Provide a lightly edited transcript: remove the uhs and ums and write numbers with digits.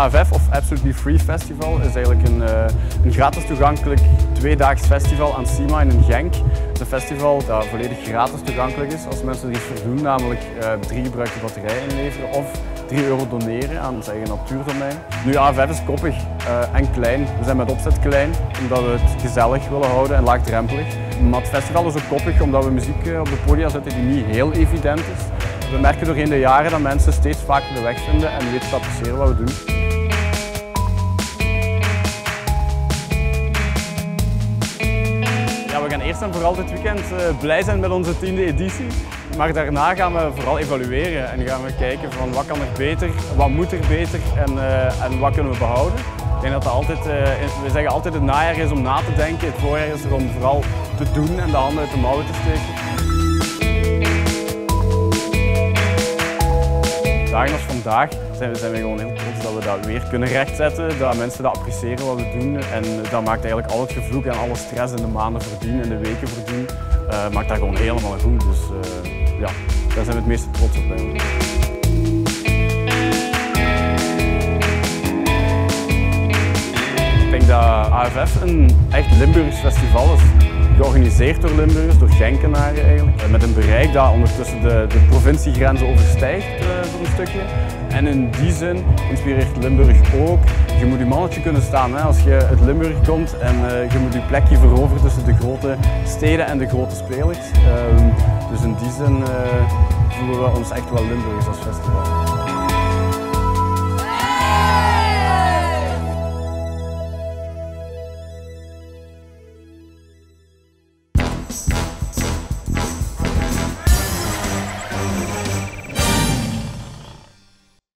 AFF of Absolutely Free Festival is eigenlijk een gratis toegankelijk tweedaags festival aan SIMA in Genk. Het is een festival dat volledig gratis toegankelijk is als mensen er iets voor doen, namelijk 3 gebruikte batterijen inleveren of €3 doneren aan het eigen natuurdomein. Nu, AFF is koppig en klein. We zijn met opzet klein, omdat we het gezellig willen houden en laagdrempelig. Maar het festival is ook koppig omdat we muziek op de podia zetten die niet heel evident is. We merken doorheen de jaren dat mensen steeds vaker de weg vinden en weten te appreciëren wat we doen. Ja, we gaan eerst en vooral dit weekend blij zijn met onze 10e editie. Maar daarna gaan we vooral evalueren en gaan we kijken van wat kan er beter, wat moet er beter en wat kunnen we behouden. Ik denk dat we zeggen altijd het najaar is om na te denken, het voorjaar is er om vooral te doen en de handen uit de mouwen te steken. Dagen als vandaag zijn we gewoon heel trots dat we dat weer kunnen rechtzetten, dat mensen dat appreciëren wat we doen en dat maakt eigenlijk al het gevloek en alle stress in de maanden voordien en de weken voordien, maakt dat gewoon helemaal goed. Dus ja, daar zijn we het meeste trots op eigenlijk. Ik denk dat AFF een echt Limburgs festival is. Georganiseerd door Limburgers, door Genkenaren eigenlijk. Met een bereik dat ondertussen de provinciegrenzen overstijgt voor een stukje. En in die zin inspireert Limburg ook. Je moet je mannetje kunnen staan hè, als je uit Limburg komt en je moet je plekje veroveren tussen de grote steden en de grote spelers. Dus in die zin voelen we ons echt wel Limburgers als festival.